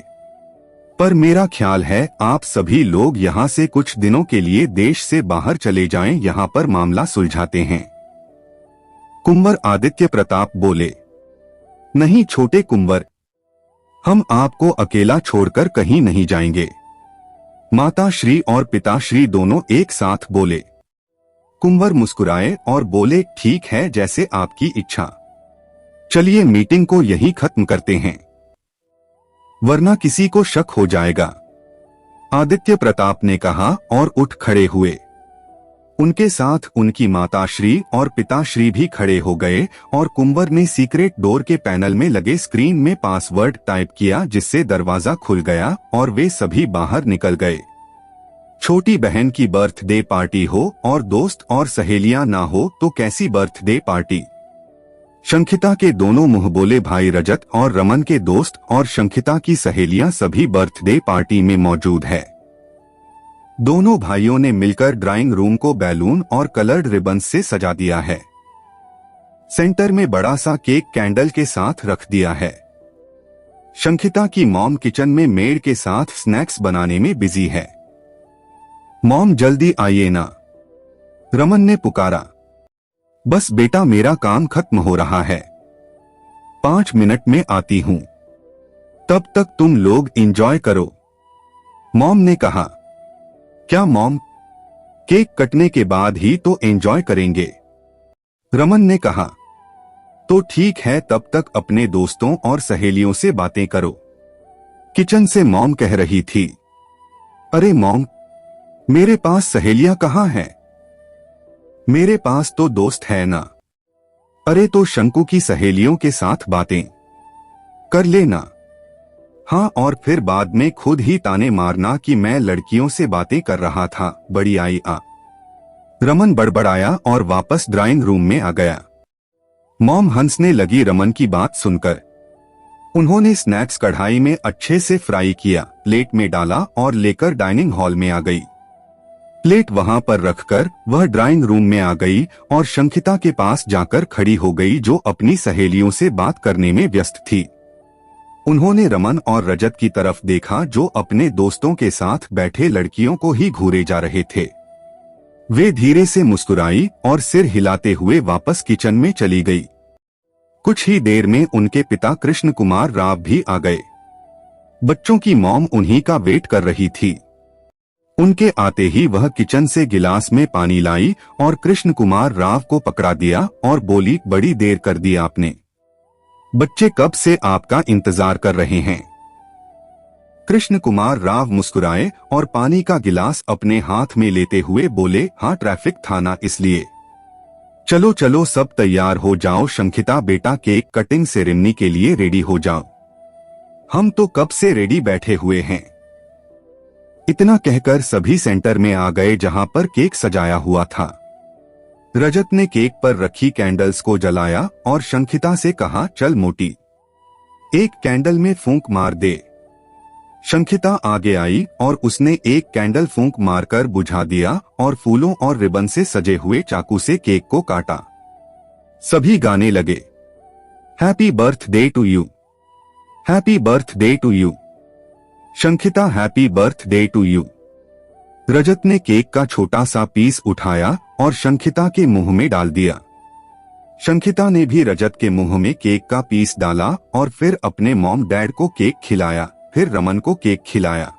पर मेरा ख्याल है आप सभी लोग यहाँ से कुछ दिनों के लिए देश से बाहर चले जाएं, यहाँ पर मामला सुलझाते हैं, कुंवर आदित्य प्रताप बोले। नहीं छोटे कुंवर, हम आपको अकेला छोड़कर कहीं नहीं जाएंगे, माताश्री और पिताश्री दोनों एक साथ बोले। कुंवर मुस्कुराए और बोले, ठीक है, जैसे आपकी इच्छा। चलिए मीटिंग को यहीं खत्म करते हैं, वरना किसी को शक हो जाएगा, आदित्य प्रताप ने कहा और उठ खड़े हुए। उनके साथ उनकी माताश्री और पिताश्री भी खड़े हो गए और कुंवर ने सीक्रेट डोर के पैनल में लगे स्क्रीन में पासवर्ड टाइप किया, जिससे दरवाजा खुल गया और वे सभी बाहर निकल गए। छोटी बहन की बर्थडे पार्टी हो और दोस्त और सहेलियां ना हो तो कैसी बर्थडे पार्टी? शंखिता के दोनों मुंहबोले भाई रजत और रमन के दोस्त और शंखिता की सहेलियां सभी बर्थडे पार्टी में मौजूद है। दोनों भाइयों ने मिलकर ड्राइंग रूम को बैलून और कलर्ड रिबन से सजा दिया है। सेंटर में बड़ा सा केक कैंडल के साथ रख दिया है। शंखिता की मॉम किचन में मेड के साथ स्नैक्स बनाने में बिजी है। मॉम जल्दी आइए ना, रमन ने पुकारा। बस बेटा मेरा काम खत्म हो रहा है, 5 मिनट में आती हूं, तब तक तुम लोग एंजॉय करो, मॉम ने कहा। क्या मॉम, केक कटने के बाद ही तो एंजॉय करेंगे, रमन ने कहा। तो ठीक है, तब तक अपने दोस्तों और सहेलियों से बातें करो, किचन से मॉम कह रही थी। अरे मॉम, मेरे पास सहेलियां कहाँ हैं? मेरे पास तो दोस्त है ना। अरे तो शंकु की सहेलियों के साथ बातें कर लेना। हाँ, और फिर बाद में खुद ही ताने मारना कि मैं लड़कियों से बातें कर रहा था, बड़ी आई आ। रमन बड़बड़ाया और वापस ड्राइंग रूम में आ गया। मॉम हंसने लगी रमन की बात सुनकर। उन्होंने स्नैक्स कढ़ाई में अच्छे से फ्राई किया, प्लेट में डाला और लेकर डाइनिंग हॉल में आ गई। प्लेट वहां पर रखकर वह ड्राइंग रूम में आ गई और शंखिता के पास जाकर खड़ी हो गई, जो अपनी सहेलियों से बात करने में व्यस्त थी। उन्होंने रमन और रजत की तरफ देखा, जो अपने दोस्तों के साथ बैठे लड़कियों को ही घूरे जा रहे थे। वे धीरे से मुस्कुराई और सिर हिलाते हुए वापस किचन में चली गई। कुछ ही देर में उनके पिता कृष्ण कुमार राव भी आ गए। बच्चों की मॉम उन्हीं का वेट कर रही थी। उनके आते ही वह किचन से गिलास में पानी लाई और कृष्ण कुमार राव को पकड़ा दिया और बोली, बड़ी देर कर दी आपने, बच्चे कब से आपका इंतजार कर रहे हैं। कृष्ण कुमार राव मुस्कुराए और पानी का गिलास अपने हाथ में लेते हुए बोले, हाँ ट्रैफिक था ना इसलिए। चलो चलो सब तैयार हो जाओ, शंखिता बेटा केक कटिंग सेरेमनी के लिए रेडी हो जाओ, हम तो कब से रेडी बैठे हुए हैं। इतना कहकर सभी सेंटर में आ गए जहां पर केक सजाया हुआ था। रजत ने केक पर रखी कैंडल्स को जलाया और शंखिता से कहा, चल मोटी, एक कैंडल में फूंक मार दे। शंखिता आगे आई और उसने एक कैंडल फूंक मारकर बुझा दिया और फूलों और रिबन से सजे हुए चाकू से केक को काटा। सभी गाने लगे, happy birthday to you, happy birthday to you, Shankhita happy birthday to you. Rajat ने केक का छोटा सा पीस उठाया और शंखिता के मुंह में डाल दिया। शंखिता ने भी रजत के मुंह में केक का पीस डाला और फिर अपने मॉम डैड को केक खिलाया, फिर रमन को केक खिलाया।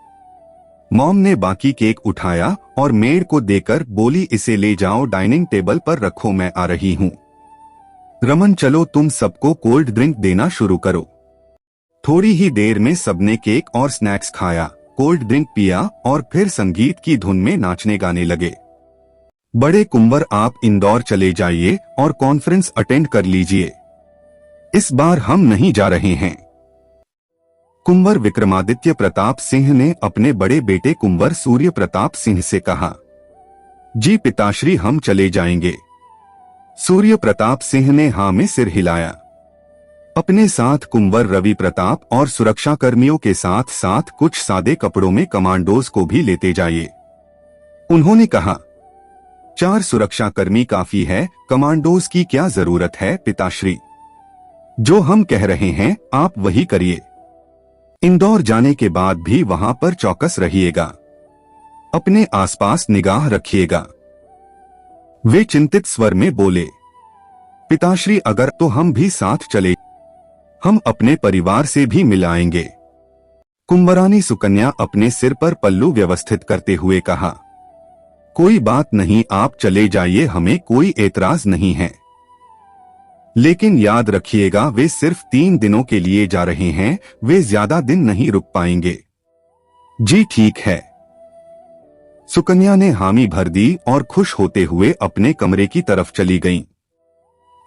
मॉम ने बाकी केक उठाया और मेड को देकर बोली, इसे ले जाओ डाइनिंग टेबल पर रखो, मैं आ रही हूँ। रमन चलो तुम सबको कोल्ड ड्रिंक देना शुरू करो। थोड़ी ही देर में सबने केक और स्नैक्स खाया, कोल्ड ड्रिंक पिया और फिर संगीत की धुन में नाचने गाने लगे। बड़े कुंवर आप इंदौर चले जाइए और कॉन्फ्रेंस अटेंड कर लीजिए, इस बार हम नहीं जा रहे हैं। कुंवर विक्रमादित्य प्रताप सिंह ने अपने बड़े बेटे कुंवर सूर्य प्रताप सिंह से कहा, जी पिताश्री हम चले जाएंगे। सूर्य प्रताप सिंह ने हाँ में सिर हिलाया। अपने साथ कुंवर रवि प्रताप और सुरक्षा कर्मियों के साथ साथ कुछ सादे कपड़ों में कमांडोज को भी लेते जाइए। उन्होंने कहा, 4 सुरक्षा कर्मी काफी है, कमांडोज की क्या जरूरत है पिताश्री, जो हम कह रहे हैं आप वही करिए। इंदौर जाने के बाद भी वहां पर चौकस रहिएगा, अपने आसपास निगाह रखिएगा। वे चिंतित स्वर में बोले, पिताश्री अगर तो हम भी साथ चले, हम अपने परिवार से भी मिल आएंगे। कुंवरानी सुकन्या अपने सिर पर पल्लू व्यवस्थित करते हुए कहा, कोई बात नहीं, आप चले जाइए, हमें कोई एतराज नहीं है, लेकिन याद रखिएगा वे सिर्फ 3 दिनों के लिए जा रहे हैं, वे ज्यादा दिन नहीं रुक पाएंगे। जी ठीक है। सुकन्या ने हामी भर दी और खुश होते हुए अपने कमरे की तरफ चली गईं।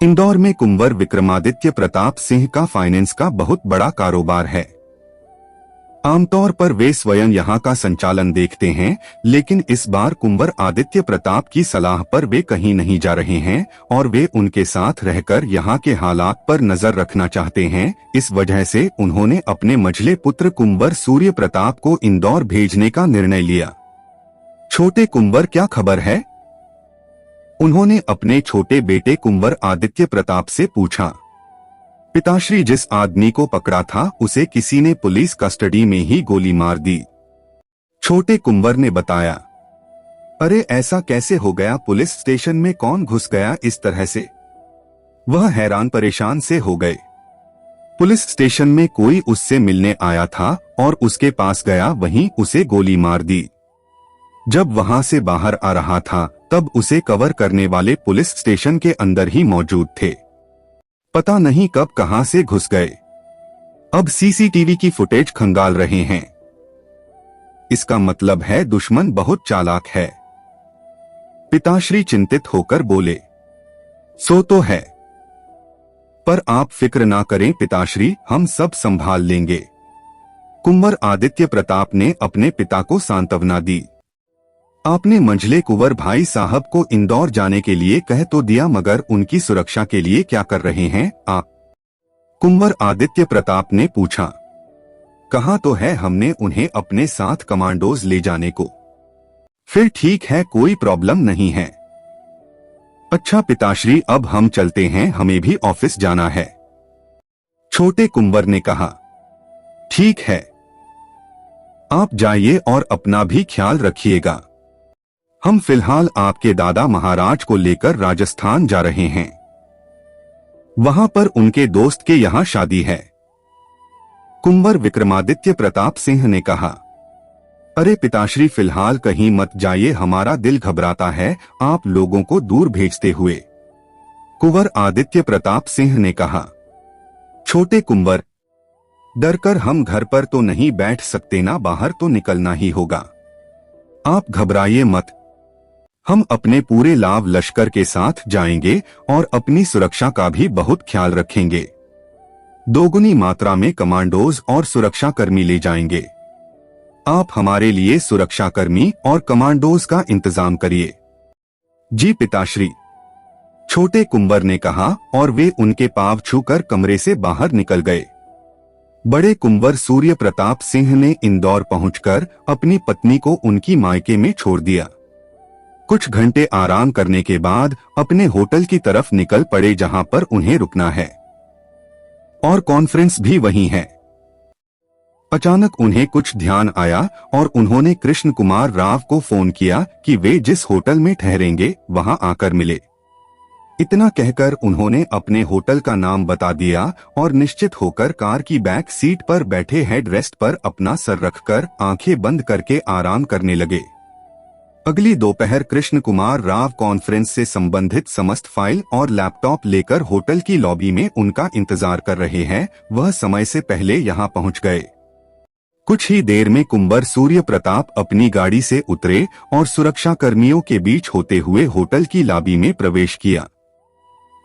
इंदौर में कुंवर विक्रमादित्य प्रताप सिंह का फाइनेंस का बहुत बड़ा कारोबार है। आमतौर पर वे स्वयं यहाँ का संचालन देखते हैं, लेकिन इस बार कुंवर आदित्य प्रताप की सलाह पर वे कहीं नहीं जा रहे हैं और वे उनके साथ रहकर यहाँ के हालात पर नजर रखना चाहते हैं। इस वजह से उन्होंने अपने मझले पुत्र कुंवर सूर्य प्रताप को इंदौर भेजने का निर्णय लिया। छोटे कुंवर, क्या खबर है? उन्होंने अपने छोटे बेटे कुंवर आदित्य प्रताप से पूछा। पिताश्री, जिस आदमी को पकड़ा था उसे किसी ने पुलिस कस्टडी में ही गोली मार दी, छोटे कुंवर ने बताया। अरे ऐसा कैसे हो गया? पुलिस स्टेशन में कौन घुस गया इस तरह से? वह हैरान परेशान से हो गए। पुलिस स्टेशन में कोई उससे मिलने आया था और उसके पास गया, वहीं उसे गोली मार दी। जब वहां से बाहर आ रहा था तब उसे कवर करने वाले पुलिस स्टेशन के अंदर ही मौजूद थे। पता नहीं कब कहां से घुस गए। अब सीसीटीवी की फुटेज खंगाल रहे हैं। इसका मतलब है दुश्मन बहुत चालाक है। पिताश्री चिंतित होकर बोले। सो तो है, पर आप फिक्र ना करें पिताश्री, हम सब संभाल लेंगे। कुंवर आदित्य प्रताप ने अपने पिता को सांत्वना दी। आपने मंझले कुंवर भाई साहब को इंदौर जाने के लिए कह तो दिया, मगर उनकी सुरक्षा के लिए क्या कर रहे हैं आप? कुंवर आदित्य प्रताप ने पूछा। कहा तो है हमने उन्हें अपने साथ कमांडोज ले जाने को। फिर ठीक है, कोई प्रॉब्लम नहीं है। अच्छा पिताश्री, अब हम चलते हैं, हमें भी ऑफिस जाना है, छोटे कुंवर ने कहा। ठीक है, आप जाइए और अपना भी ख्याल रखिएगा। हम फिलहाल आपके दादा महाराज को लेकर राजस्थान जा रहे हैं। वहां पर उनके दोस्त के यहां शादी है। कुंवर विक्रमादित्य प्रताप सिंह ने कहा। अरे पिताश्री, फिलहाल कहीं मत जाइए, हमारा दिल घबराता है आप लोगों को दूर भेजते हुए, कुंवर आदित्य प्रताप सिंह ने कहा। छोटे कुंवर, डरकर हम घर पर तो नहीं बैठ सकते ना, बाहर तो निकलना ही होगा। आप घबराइए मत, हम अपने पूरे लाव लश्कर के साथ जाएंगे और अपनी सुरक्षा का भी बहुत ख्याल रखेंगे। दोगुनी मात्रा में कमांडोज और सुरक्षाकर्मी ले जाएंगे। आप हमारे लिए सुरक्षाकर्मी और कमांडोज का इंतजाम करिए। जी पिताश्री, छोटे कुंवर ने कहा और वे उनके पांव छूकर कमरे से बाहर निकल गए। बड़े कुंवर सूर्य प्रताप सिंह ने इंदौर पहुंचकर अपनी पत्नी को उनकी मायके में छोड़ दिया। कुछ घंटे आराम करने के बाद अपने होटल की तरफ निकल पड़े जहां पर उन्हें रुकना है और कॉन्फ्रेंस भी वहीं है। अचानक उन्हें कुछ ध्यान आया और उन्होंने कृष्ण कुमार राव को फोन किया कि वे जिस होटल में ठहरेंगे वहां आकर मिले। इतना कहकर उन्होंने अपने होटल का नाम बता दिया और निश्चित होकर कार की बैक सीट पर बैठे हेड रेस्ट पर अपना सर रखकर आंखें बंद करके आराम करने लगे। अगली दोपहर कृष्ण कुमार राव कॉन्फ्रेंस से संबंधित समस्त फाइल और लैपटॉप लेकर होटल की लॉबी में उनका इंतजार कर रहे हैं। वह समय से पहले यहां पहुंच गए। कुछ ही देर में कुंवर सूर्य प्रताप अपनी गाड़ी से उतरे और सुरक्षा कर्मियों के बीच होते हुए होटल की लॉबी में प्रवेश किया।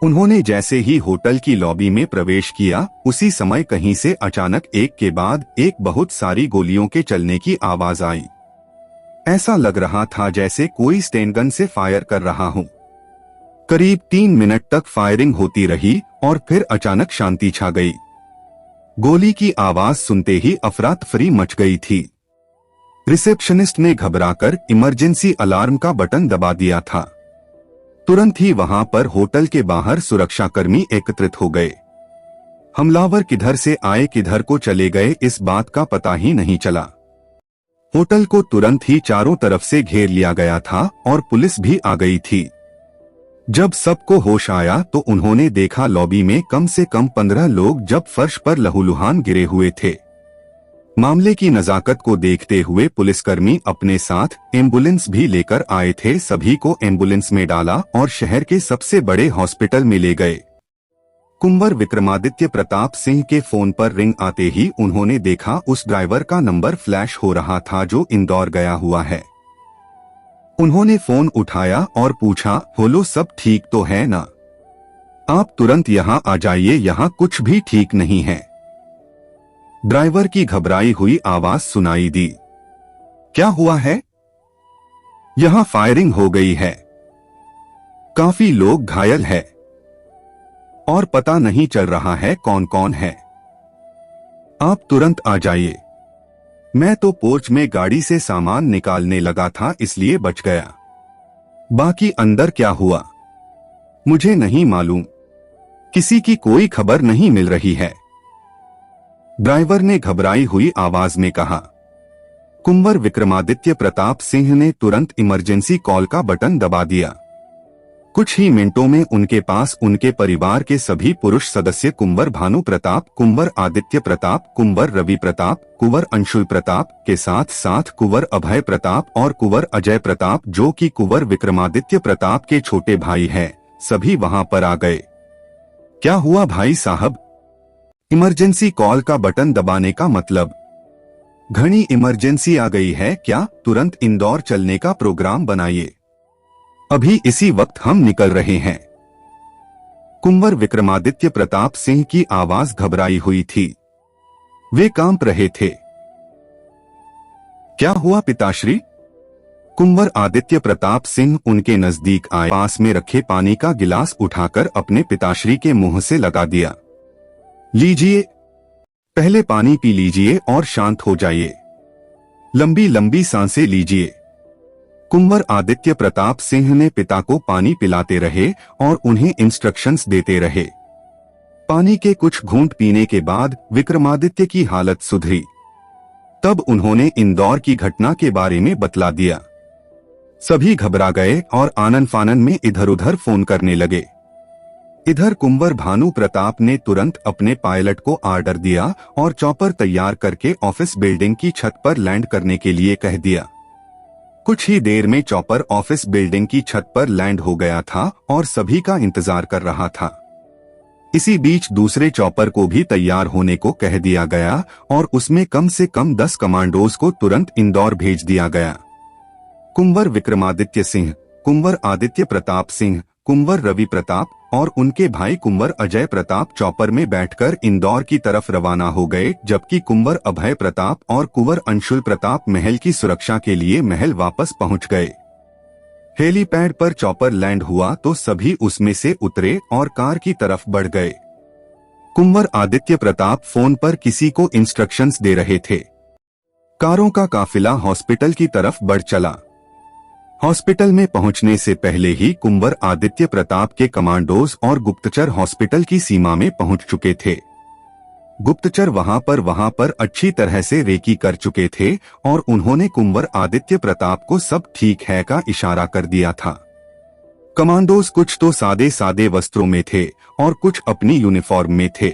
उन्होंने जैसे ही होटल की लॉबी में प्रवेश किया, उसी समय कहीं से अचानक एक के बाद एक बहुत सारी गोलियों के चलने की आवाज आई। ऐसा लग रहा था जैसे कोई स्टेनगन से फायर कर रहा हो। करीब 3 मिनट तक फायरिंग होती रही और फिर अचानक शांति छा गई। गोली की आवाज सुनते ही अफरा तफरी मच गई थी। रिसेप्शनिस्ट ने घबराकर इमरजेंसी अलार्म का बटन दबा दिया था। तुरंत ही वहां पर होटल के बाहर सुरक्षाकर्मी एकत्रित हो गए। हमलावर किधर से आए किधर को चले गए इस बात का पता ही नहीं चला। होटल को तुरंत ही चारों तरफ से घेर लिया गया था और पुलिस भी आ गई थी। जब सबको होश आया तो उन्होंने देखा लॉबी में कम से कम 15 लोग जब फर्श पर लहूलुहान गिरे हुए थे। मामले की नजाकत को देखते हुए पुलिसकर्मी अपने साथ एम्बुलेंस भी लेकर आए थे। सभी को एम्बुलेंस में डाला और शहर के सबसे बड़े हॉस्पिटल में ले गए। कुंवर विक्रमादित्य प्रताप सिंह के फोन पर रिंग आते ही उन्होंने देखा उस ड्राइवर का नंबर फ्लैश हो रहा था जो इंदौर गया हुआ है। उन्होंने फोन उठाया और पूछा, बोलो सब ठीक तो है ना? आप तुरंत यहाँ आ जाइए, यहाँ कुछ भी ठीक नहीं है। ड्राइवर की घबराई हुई आवाज सुनाई दी। क्या हुआ है? यहां फायरिंग हो गई है, काफी लोग घायल है और पता नहीं चल रहा है कौन कौन है। आप तुरंत आ जाइए। मैं तो पोर्च में गाड़ी से सामान निकालने लगा था, इसलिए बच गया। बाकी अंदर क्या हुआ मुझे नहीं मालूम, किसी की कोई खबर नहीं मिल रही है, ड्राइवर ने घबराई हुई आवाज में कहा। कुंवर विक्रमादित्य प्रताप सिंह ने तुरंत इमरजेंसी कॉल का बटन दबा दिया। कुछ ही मिनटों में उनके पास उनके परिवार के सभी पुरुष सदस्य कुंवर भानु प्रताप, कुंवर आदित्य प्रताप, कुंवर रवि प्रताप, कुंवर अंशुल प्रताप के साथ साथ कुंवर अभय प्रताप और कुंवर अजय प्रताप, जो कि कुंवर विक्रमादित्य प्रताप के छोटे भाई हैं, सभी वहां पर आ गए। क्या हुआ भाई साहब? इमरजेंसी कॉल का बटन दबाने का मतलब? घनी इमरजेंसी आ गई है क्या? तुरंत इंदौर चलने का प्रोग्राम बनाइए, अभी इसी वक्त हम निकल रहे हैं। कुंवर विक्रमादित्य प्रताप सिंह की आवाज घबराई हुई थी, वे कांप रहे थे। क्या हुआ पिताश्री? कुंवर आदित्य प्रताप सिंह उनके नजदीक आए, पास में रखे पानी का गिलास उठाकर अपने पिताश्री के मुंह से लगा दिया। लीजिए, पहले पानी पी लीजिए और शांत हो जाइए, लंबी लंबी सांसें लीजिए। कुंवर आदित्य प्रताप सिंह ने पिता को पानी पिलाते रहे और उन्हें इंस्ट्रक्शंस देते रहे। पानी के कुछ घूंट पीने के बाद विक्रमादित्य की हालत सुधरी। तब उन्होंने इंदौर की घटना के बारे में बतला दिया। सभी घबरा गए और आनन फानन में इधर उधर फोन करने लगे। इधर कुंवर भानु प्रताप ने तुरंत अपने पायलट को ऑर्डर दिया और चॉपर तैयार करके ऑफिस बिल्डिंग की छत पर लैंड करने के लिए कह दिया। कुछ ही देर में चॉपर ऑफिस बिल्डिंग की छत पर लैंड हो गया था और सभी का इंतजार कर रहा था। इसी बीच दूसरे चॉपर को भी तैयार होने को कह दिया गया और उसमें कम से कम 10 कमांडोज को तुरंत इंदौर भेज दिया गया। कुंवर विक्रमादित्य सिंह, कुंवर आदित्य प्रताप सिंह, कुंवर रवि प्रताप और उनके भाई कुंवर अजय प्रताप चॉपर में बैठकर इंदौर की तरफ रवाना हो गए, जबकि कुंवर अभय प्रताप और कुंवर अंशुल प्रताप महल की सुरक्षा के लिए महल वापस पहुंच गए। हेलीपैड पर चॉपर लैंड हुआ तो सभी उसमें से उतरे और कार की तरफ बढ़ गए। कुंवर आदित्य प्रताप फोन पर किसी को इंस्ट्रक्शंस दे रहे थे। कारों का काफिला हॉस्पिटल की तरफ बढ़ चला। हॉस्पिटल में पहुंचने से पहले ही कुंवर आदित्य प्रताप के कमांडोज और गुप्तचर हॉस्पिटल की सीमा में पहुंच चुके थे। गुप्तचर वहां पर अच्छी तरह से रेकी कर चुके थे और उन्होंने कुंवर आदित्य प्रताप को सब ठीक है का इशारा कर दिया था। कमांडोज कुछ तो सादे सादे वस्त्रों में थे और कुछ अपनी यूनिफॉर्म में थे।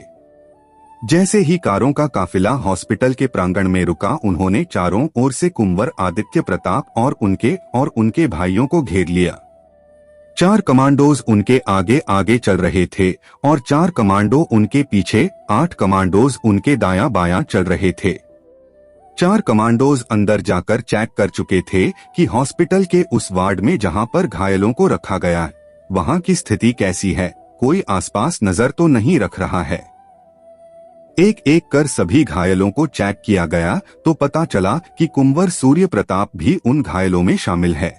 जैसे ही कारों का काफिला हॉस्पिटल के प्रांगण में रुका, उन्होंने चारों ओर से कुंवर आदित्य प्रताप और उनके भाइयों को घेर लिया। 4 कमांडोज उनके आगे आगे चल रहे थे और 4 कमांडो उनके पीछे, 8 कमांडोज उनके दायां बायां चल रहे थे। 4 कमांडोज अंदर जाकर चेक कर चुके थे कि हॉस्पिटल के उस वार्ड में जहां पर घायलों को रखा गया है, वहां की स्थिति कैसी है, कोई आसपास नजर तो नहीं रख रहा है। एक एक कर सभी घायलों को चेक किया गया तो पता चला कि कुंवर सूर्य प्रताप भी उन घायलों में शामिल है।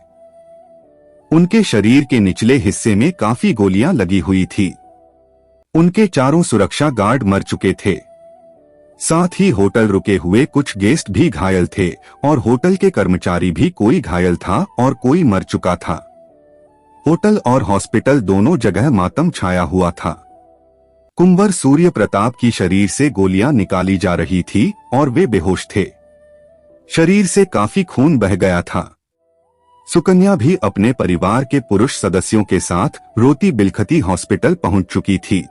उनके शरीर के निचले हिस्से में काफी गोलियां लगी हुई थी। उनके चारों सुरक्षा गार्ड मर चुके थे। साथ ही होटल रुके हुए कुछ गेस्ट भी घायल थे और होटल के कर्मचारी भी कोई घायल था और कोई मर चुका था। होटल और हॉस्पिटल दोनों जगह मातम छाया हुआ था। कुंवर सूर्य प्रताप की शरीर से गोलियां निकाली जा रही थी और वे बेहोश थे। शरीर से काफी खून बह गया था। सुकन्या भी अपने परिवार के पुरुष सदस्यों के साथ रोती बिलखती हॉस्पिटल पहुंच चुकी थी।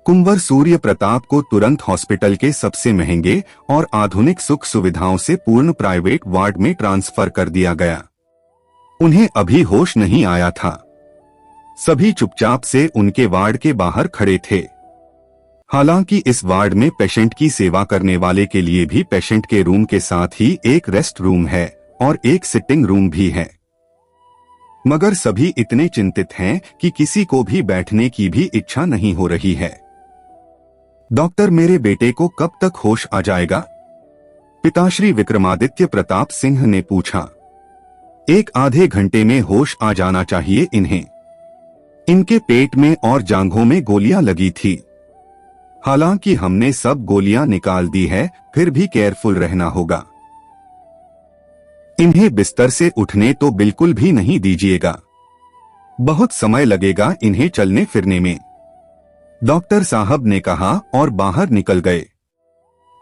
कुंवर सूर्य प्रताप को तुरंत हॉस्पिटल के सबसे महंगे और आधुनिक सुख सुविधाओं से पूर्ण प्राइवेट वार्ड में ट्रांसफर कर दिया गया। उन्हें अभी होश नहीं आया था। सभी चुपचाप से उनके वार्ड के बाहर खड़े थे। हालांकि इस वार्ड में पेशेंट की सेवा करने वाले के लिए भी पेशेंट के रूम के साथ ही एक रेस्ट रूम है और एक सिटिंग रूम भी है, मगर सभी इतने चिंतित हैं कि किसी को भी बैठने की भी इच्छा नहीं हो रही है। डॉक्टर, मेरे बेटे को कब तक होश आ जाएगा? पिताश्री विक्रमादित्य प्रताप सिंह ने पूछा। 1 आधे घंटे में होश आ जाना चाहिए इन्हें। इनके पेट में और जांघों में गोलियां लगी थी। हालांकि हमने सब गोलियां निकाल दी है, फिर भी केयरफुल रहना होगा। इन्हें बिस्तर से उठने तो बिल्कुल भी नहीं दीजिएगा। बहुत समय लगेगा इन्हें चलने फिरने में, डॉक्टर साहब ने कहा और बाहर निकल गए।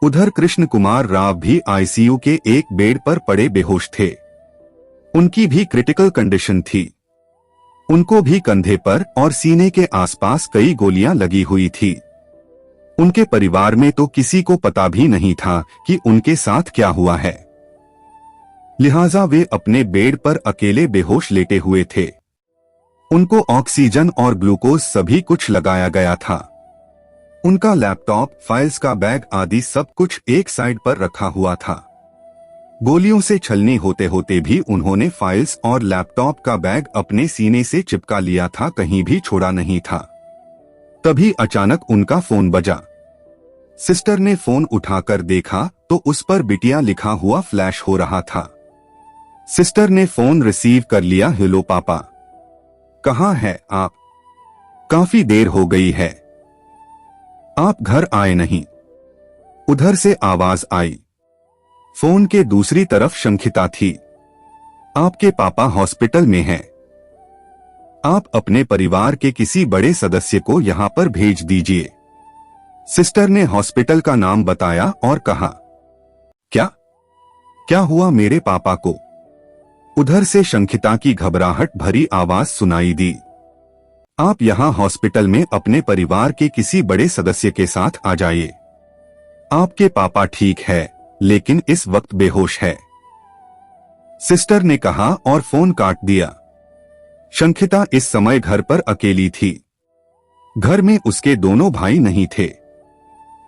उधर कृष्ण कुमार राव भी आईसीयू के एक बेड पर पड़े बेहोश थे। उनकी भी क्रिटिकल कंडीशन थी। उनको भी कंधे पर और सीने के आसपास कई गोलियां लगी हुई थी। उनके परिवार में तो किसी को पता भी नहीं था कि उनके साथ क्या हुआ है, लिहाजा वे अपने बेड पर अकेले बेहोश लेटे हुए थे। उनको ऑक्सीजन और ग्लूकोज सभी कुछ लगाया गया था। उनका लैपटॉप, फाइल्स का बैग आदि सब कुछ एक साइड पर रखा हुआ था। गोलियों से छलनी होते होते भी उन्होंने फाइल्स और लैपटॉप का बैग अपने सीने से चिपका लिया था, कहीं भी छोड़ा नहीं था। तभी अचानक उनका फोन बजा। सिस्टर ने फोन उठाकर देखा तो उस पर बिटिया लिखा हुआ फ्लैश हो रहा था। सिस्टर ने फोन रिसीव कर लिया। हेलो पापा, कहाँ है आप? काफी देर हो गई है, आप घर आए नहीं। उधर से आवाज आई। फोन के दूसरी तरफ शंखिता थी। आपके पापा हॉस्पिटल में हैं। आप अपने परिवार के किसी बड़े सदस्य को यहां पर भेज दीजिए। सिस्टर ने हॉस्पिटल का नाम बताया और कहा। क्या हुआ मेरे पापा को? उधर से शंखिता की घबराहट भरी आवाज सुनाई दी। आप यहां हॉस्पिटल में अपने परिवार के किसी बड़े सदस्य के साथ आ जाइए। आपके पापा ठीक है, लेकिन इस वक्त बेहोश है, सिस्टर ने कहा और फोन काट दिया। शंखिता इस समय घर पर अकेली थी। घर में उसके दोनों भाई नहीं थे।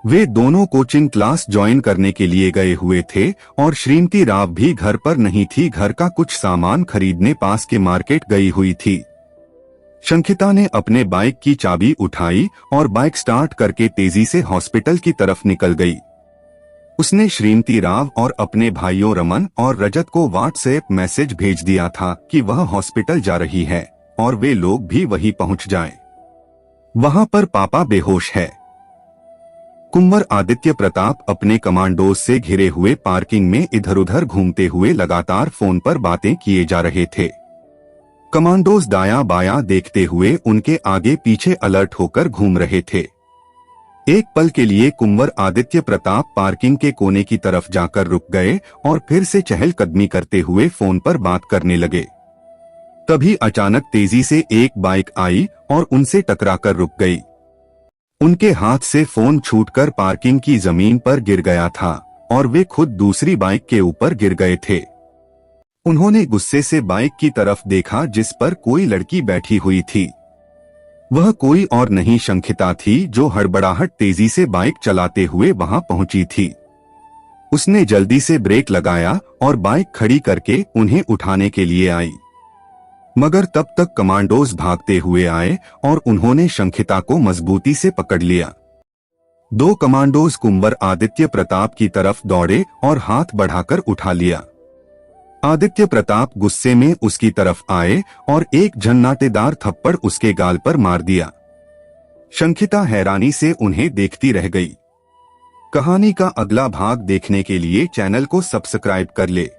वे दोनों कोचिंग क्लास ज्वाइन करने के लिए गए हुए थे और श्रीमती राव भी घर पर नहीं थी। घर का कुछ सामान खरीदने पास के मार्केट गई हुई थी। शंखिता ने अपने बाइक की चाबी उठाई और बाइक स्टार्ट करके तेजी से हॉस्पिटल की तरफ निकल गई। उसने श्रीमती राव और अपने भाइयों रमन और रजत को व्हाट्सएप मैसेज भेज दिया था कि वह हॉस्पिटल जा रही है और वे लोग भी वहीं पहुंच जाएं। वहां पर पापा बेहोश है। कुंवर आदित्य प्रताप अपने कमांडोज से घिरे हुए पार्किंग में इधर उधर घूमते हुए लगातार फोन पर बातें किए जा रहे थे। कमांडोज दायां बायां देखते हुए उनके आगे पीछे अलर्ट होकर घूम रहे थे। एक पल के लिए कुंवर आदित्य प्रताप पार्किंग के कोने की तरफ जाकर रुक गए और फिर से चहलकदमी करते हुए फोन पर बात करने लगे। तभी अचानक तेजी से एक बाइक आई और उनसे टकराकर रुक गई। उनके हाथ से फोन छूटकर पार्किंग की जमीन पर गिर गया था और वे खुद दूसरी बाइक के ऊपर गिर गए थे। उन्होंने गुस्से से बाइक की तरफ देखा जिस पर कोई लड़की बैठी हुई थी। वह कोई और नहीं शंखिता थी, जो हड़बड़ाहट तेजी से बाइक चलाते हुए वहां पहुंची थी। उसने जल्दी से ब्रेक लगाया और बाइक खड़ी करके उन्हें उठाने के लिए आई, मगर तब तक कमांडोज भागते हुए आए और उन्होंने शंखिता को मजबूती से पकड़ लिया। 2 कमांडोज कुंवर आदित्य प्रताप की तरफ दौड़े और हाथ बढ़ाकर उठा लिया। आदित्य प्रताप गुस्से में उसकी तरफ आए और एक झन्नाटेदार थप्पड़ उसके गाल पर मार दिया। शंखिता हैरानी से उन्हें देखती रह गई। कहानी का अगला भाग देखने के लिए चैनल को सब्सक्राइब कर ले।